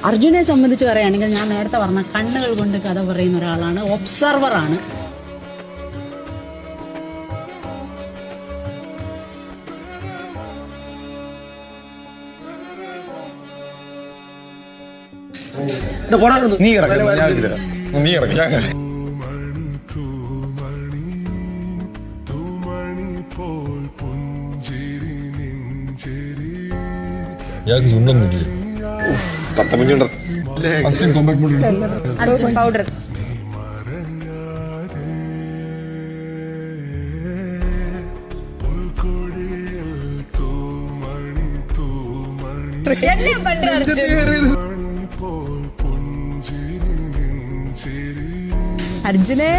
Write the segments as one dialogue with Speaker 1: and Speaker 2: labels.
Speaker 1: അർജുനെ സംബന്ധിച്ച് പറയുകയാണെങ്കിൽ ഞാൻ നേരത്തെ പറഞ്ഞ കണ്ണുകൾ കൊണ്ട് കഥ പറയുന്ന ഒരാളാണ്, ഒബ്സർവറാണ്.
Speaker 2: നീ കിടക്ക ഇയാൾക്ക് ചുണ്ടൊന്നുമില്ലേ?
Speaker 3: അർജുൻ പൗഡർ. அர்ஜுனே,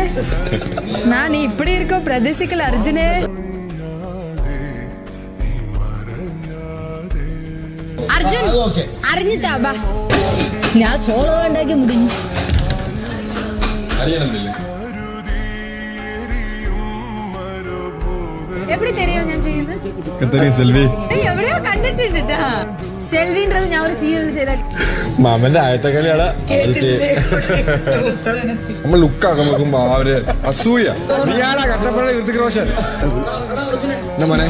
Speaker 3: நான் நீ இப்படி இருக்கோ பிரதேசிக்கல அர்ஜுனே. അർജുൻ അറിഞ്ഞിട്ടാ ഞാൻ സോളോ ഉണ്ടാക്കി മുടിഞ്ഞു. എവിടെ തെരയോ ഞാൻ ചെയ്യുന്നത്? എവിടെയോ കണ്ടിട്ടുണ്ട്. സെൽവിன்றது ഞാൻ ഒരു സീരിയൽ ചെയ്ത
Speaker 2: മാമന്റെ ആയത്തെ കളിയാണ്. നമ്മൾ ലുക്കാക്കാൻ നോക്കുമ്പോ അവര് അസൂയ. നീയാണാ കട്ടപ്പള്ളി ഋതിക് റോഷൻ എന്നാ മോനെ?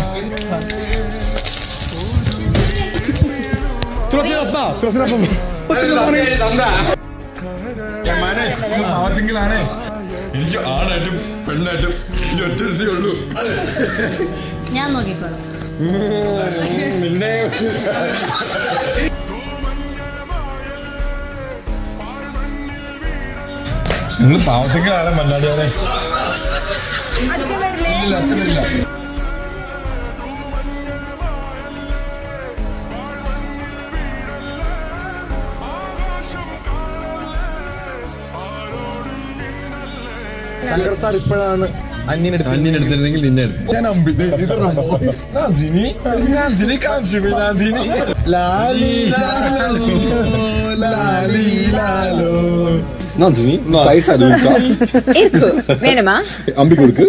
Speaker 2: എനിക്ക് ആണായിട്ടും പെണ്ണായിട്ടും ഒറ്റ ഉള്ളൂ.
Speaker 1: ഞാൻ നോക്കിക്കോളാം.
Speaker 2: നിന്നെ ഇന്ന് പാവത്തിക്കാണ് മണ്ണാടിയാണെ. അച്ഛൻ വരില്ല. ശങ്കർ സാർ ഇപ്പോഴാണ് അന്യനെടുത്തിരുന്നെങ്കിൽ നിന്നെ എടുത്തു. ഞാൻ
Speaker 3: വേണമാ
Speaker 2: അമ്പി കൊടുക്ക്.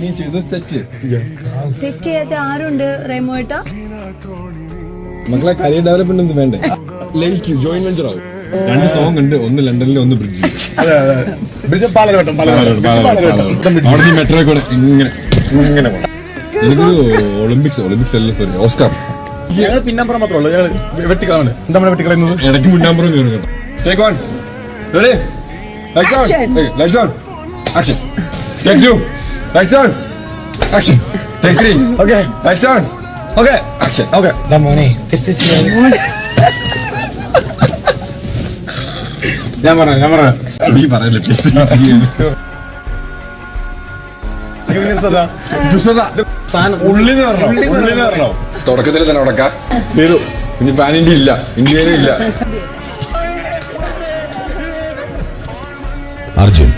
Speaker 2: നീ ചെയ്ത തെറ്റ്
Speaker 3: ചെയ്യാത്ത ആരുണ്ട് റേമോ ഏട്ടാ?
Speaker 2: മക്കളെ കരിയർ ഡെവലപ്മെന്റ് വേണ്ടേ? ലൈക്ക് ജോയിന്റ് വെഞ്ചർ ആവും. 2 സോങ് ഉണ്ട്, ഒന്ന് ലണ്ടനിലും ഒന്ന് ബ്രിഡ്ജിൽ. അവിടെ മെട്രോ കൂടെ ഇങ്ങനെ എനിക്കൊരു ഒളിമ്പിക്സ് അല്ല, സോറി ഓസ്കാർ. ഞങ്ങൾ പിന്നാമ്പുറം മാത്രമേ ഉള്ളൂ. ഞങ്ങൾ വെട്ടിക്കളാണ്. എന്താ വെട്ടിക്കളയുന്നത്? ഇടയ്ക്ക് മുന്നാമ്പുറം കയറും. Take 1 ready, lights on, lights on, action. Take 2 lights on, action. Take 3 okay, lights on, okay, action. Okay മോനെ ഞാൻ പറയാം നീ പറയല്ലേ പ്ലീസ്. തുടക്കത്തിൽ തന്നെ ഉടക്കാം. ഇനി പാൻ ഇന്ത്യ ഇല്ല, ഇന്ത്യയിലും ഇല്ല. Arjun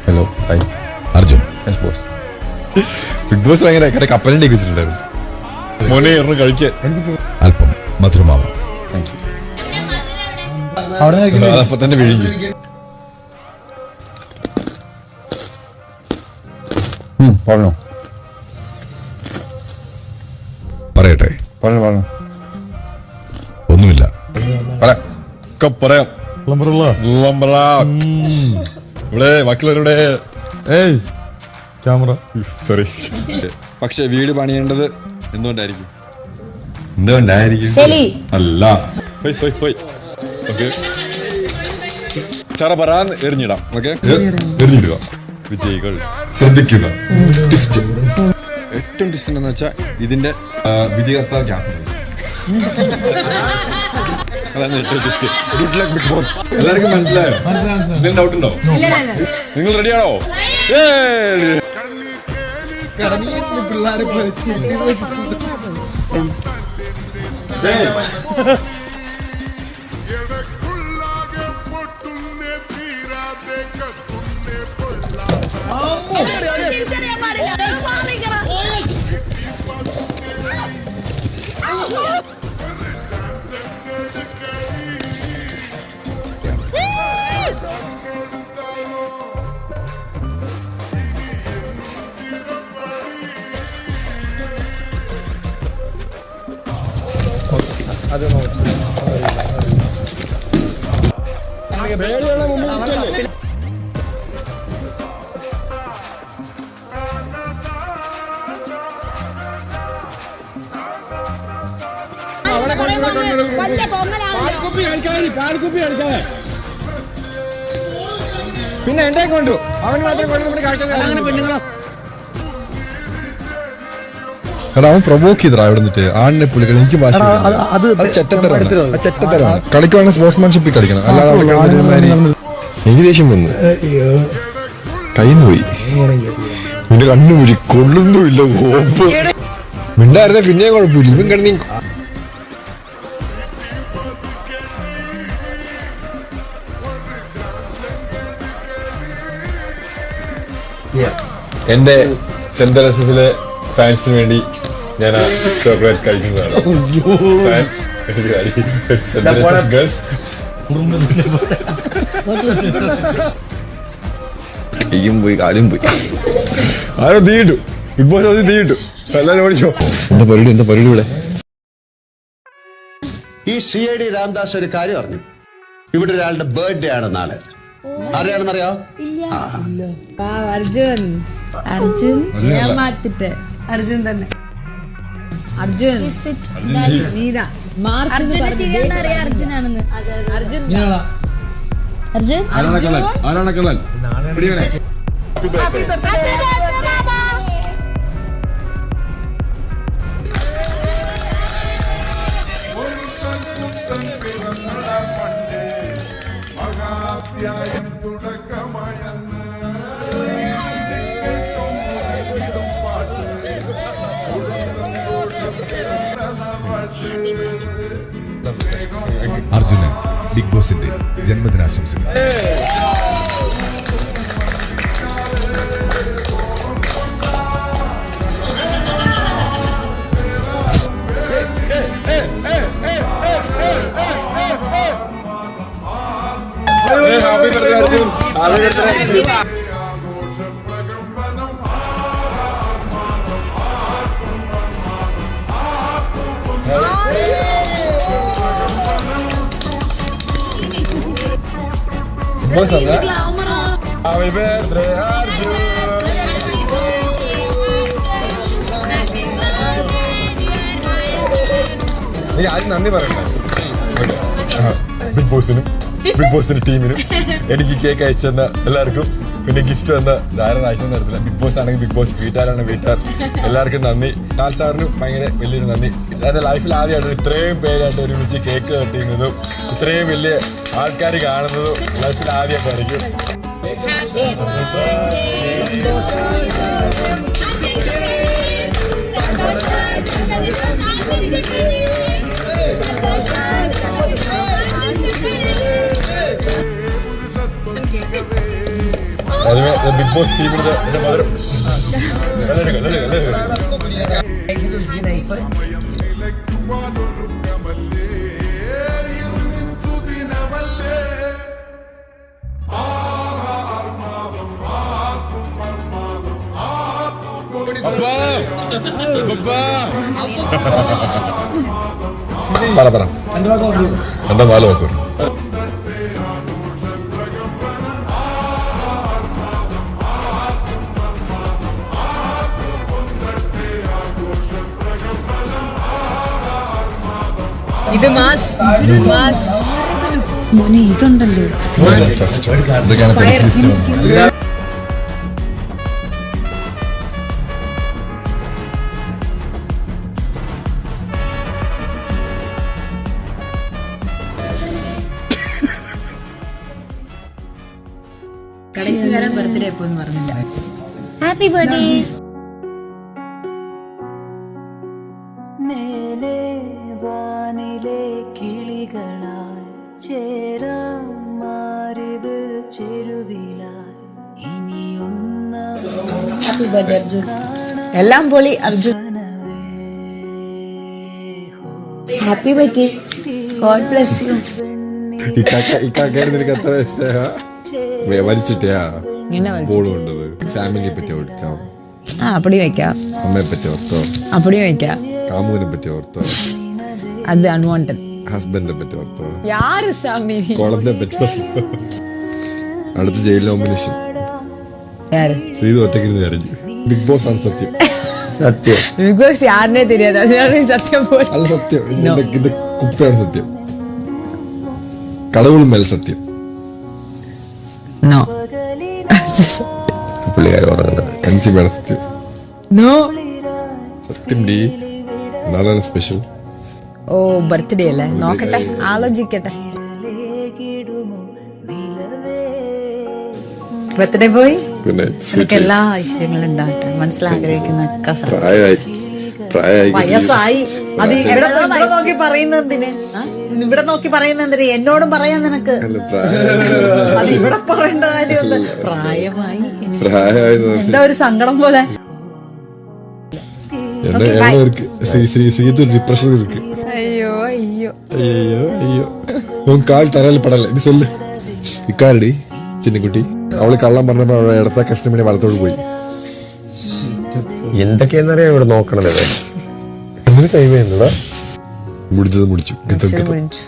Speaker 2: hello hi Arjun. Bigg Boss ഭയങ്കര കപ്പലിന്റെ വെച്ചിട്ടുണ്ടായിരുന്നു. മോനെ എറിഞ്ഞ് കഴിക്കാൻ അല്പം മധുരമാവാം. അപ്പൊ തന്നെ വിഴുങ്ങി. പറഞ്ഞോ, പറയട്ടെ? പറഞ്ഞു ഒന്നുമില്ല, പറയാം. ഇവിടെ ബാക്കിയുള്ളവരുടെ ക്യാമറ സോറി. പക്ഷെ വീട് പണിയേണ്ടത് എന്തുകൊണ്ടായിരിക്കും? അല്ല ചറ പറയാൻ എറിഞ്ഞിടാം. ഓക്കെ, എറിഞ്ഞിടുക. വിജയികൾ ശ്രദ്ധിക്കുക. ട്വിസ്റ്റ്, ഏറ്റവും ട്വിസ്റ്റ് എന്ന് വെച്ചാൽ ഇതിന്റെ വിധികർത്താവ് ക്യാപ്റ്റൻ. അതാണ് ഏറ്റവും twist. Good luck Bigg Boss. എല്ലാവർക്കും മനസ്സിലായോ? എന്തെങ്കിലും ഡൗട്ട് ഉണ്ടോ? നിങ്ങൾ റെഡിയാണോ? പിള്ളേരെ പിന്നെ എന്റെ കൊണ്ടു അവന് മാത്രം കൊണ്ട് എടാ അവൻ പ്രൊവോക്ക് ചെയ്തടാ അവിടെ നിന്നിട്ട് ആണിനെ പുള്ളികൾ എനിക്ക് ഭാഷ ചെറ്റത്തരമാണ് കളിക്കുവാണെങ്കിൽ സ്പോർട്സ്മാൻഷിപ്പിൽ കളിക്കണം അല്ലാതെ അവിടെ കിടന്നിട്ട് എനിക്ക് ദേഷ്യം വന്നു കയ്യിൽ പോയി നിന്റെ കണ്ണുമുരി കൊള്ളുന്നുമില്ല ഓപ്പ് മിണ്ടായിരുന്നെ പിന്നെയും കുഴപ്പമില്ല ഇവൻ കിടന്നീ എന്റെ സെന്റ് തെരേസസിലെ ഫാൻസിന് വേണ്ടി ഞാൻ ആ ചോക്ലേറ്റ് കഴിക്കുന്നതാണ് ഫാൻസ് ഗേൾസ് കയ്യും പോയി കാലും പോയി ആരോ തീയിട്ടു ബിഗ് ബോസ് തീയിട്ടു എല്ലാവരും ഓടിച്ചോ എന്താ പരിപാടി ഇവിടെ
Speaker 4: ഈ CID രാംദാസ് ഒരു കാര്യം പറഞ്ഞു ഇവിടെ ഒരാളുടെ ബർത്ത്ഡേ ആണ് നാളെ ആരെയാണെന്നറിയോ
Speaker 3: അർജുൻ അർജുൻ ഞാൻ മാറ്റിട്ട് അർജുൻ തന്നെ അർജുൻ നീത അർജുനാണെന്ന് അർജുൻ അർജുൻ
Speaker 2: ആരാണ് കള്ളൻ
Speaker 5: അർജുനൻ ബിഗ് ബോസിന്റെ ജന്മദിനാശംസകൾ.
Speaker 2: ആദ്യം നന്ദി പറയണ്ട ബിഗ് ബോസിനും ടീമിനും എനിക്ക് കേക്ക് അയച്ചു തന്ന എല്ലാവർക്കും പിന്നെ ഗിഫ്റ്റ് തന്ന ധാരാളം അയച്ചു തരത്തില്ല ബിഗ് ബോസ് ആണെങ്കിൽ ബിഗ് ബോസ് വീട്ടുകാരാണെങ്കിൽ വീട്ടുകാർ എല്ലാവർക്കും നന്ദി ലാൽ സാറിനും ഭയങ്കര വലിയൊരു നന്ദി എന്റെ ലൈഫിൽ ആദ്യമായിട്ട് ഇത്രയും പേരായിട്ട് ഒരുമിച്ച് കേക്ക് കട്ട് ചെയ്യുന്നതും ഇത്രയും വലിയ ആൾക്കാർ കാണുന്നതും ലൈഫിൽ ആദ്യമായിട്ടായിരിക്കും. ബിഗ് ബോസ് ടീമിന്റെ മധുരം പറ രണ്ടോ നാലോ നോക്കൂ.
Speaker 3: ഇത് മോനെ ഇതുണ്ടല്ലോ
Speaker 2: ഇതൊക്കെയാണ് ലിസ്റ്റ്.
Speaker 3: കടൈസുകാരൻ ബർത്ത്ഡേ എപ്പോന്ന് പറഞ്ഞില്ല.
Speaker 6: Happy birthday.
Speaker 7: മേലെ വാനിലെ കിളികളായി ചേരാമാരിത് ചെരുവിലായി ഇനിയൊന്നാം
Speaker 3: ഹാപ്പി ബർത്ത്ഡേ അർജുൻ. എല്ലാം പൊളി Arjun.
Speaker 6: Happy birthday. God bless you.
Speaker 2: നിനക്ക് എത്ര സ്നേഹ വലിച്ചിട്ടാ ബോൾ കൊണ്ടത് ഫാമിലിയെ പറ്റി ഓർത്തോ
Speaker 3: അപ്പടി വെക്കാം
Speaker 2: അമ്മയെ പറ്റി ഓർത്തോ
Speaker 3: അപ്പടി വെക്കാം
Speaker 2: കാമുവിനെ പറ്റി ഓർത്തോ
Speaker 3: അത് അൺവാണ്ടഡ്
Speaker 2: ഹസ്ബൻഡിനെ പറ്റി വർത്തമാനം,
Speaker 3: യാര് സാമി
Speaker 2: കുളത്തെ പറ്റി വർത്തമാനം. അടുത്ത ജയിൽ നോമിനേഷൻ
Speaker 3: യാര്
Speaker 2: ശ്രീതു ഒറ്റയ്ക്ക് അറിഞ്ഞു. ബിഗ് ബോസ് ആണ് സത്യം.
Speaker 4: സത്യം.
Speaker 3: ബിഗ് ബോസ് യാരിനെ தெரியாது അതിനാണ് ഈ സത്യം പോലെ
Speaker 2: അല്ല സത്യം, ഇത് കുപ്പയാണ് സത്യം. കടവുളും മേൽ സത്യം.
Speaker 3: നോ
Speaker 4: പുള്ളിക്കാരി പറഞ്ഞത്
Speaker 2: എൻസിബിയാണ് സത്യം.
Speaker 3: നോ
Speaker 2: സത്യം ഡി. നാളെ സ്പെഷ്യൽ.
Speaker 3: ഓ ബർത്ത്ഡേ അല്ലേ, നോക്കട്ടെ, ആലോചിക്കട്ടെ.
Speaker 6: ബർത്ത്ഡേ പോയി
Speaker 2: പിന്നെ
Speaker 6: നിനക്ക് എല്ലാ ഐശ്വര്യങ്ങളും ഉണ്ടാവട്ടെ. മനസ്സിലാഗ്രഹിക്കുന്നൊക്കെ
Speaker 2: പ്രായമായി
Speaker 6: വയസ്സായി. അത് ഇവിടെ നോക്കി പറയുന്നതിന്, ഇവിടെ നോക്കി പറയുന്നതിന് എന്നോടും പറയാൻ നിനക്ക്. അത് ഇവിടെ പറയേണ്ട കാര്യമുണ്ട്. പ്രായമായി എന്താ ഒരു സങ്കടം പോലെ.
Speaker 2: ഡിപ്രഷൻ ഇருக்கு.
Speaker 3: അയ്യോ അയ്യോ
Speaker 2: ஐயோ ஐயோ உன் கால் தரையில் படல. இது சொல்லு இக்காரடி சின்ன குட்டி. അവള് കള്ളം പറഞ്ഞപ്പോ അവളെ ഇടത്ത കഷ്ടമണി വലത്തോട് പോയി.
Speaker 4: എന്തൊക്കെയാന്നറിയാം ഇവിടെ നോക്കണത്.
Speaker 2: ടൈം മുടിച്ചത് മുടിച്ചു.
Speaker 3: വിളിച്ചു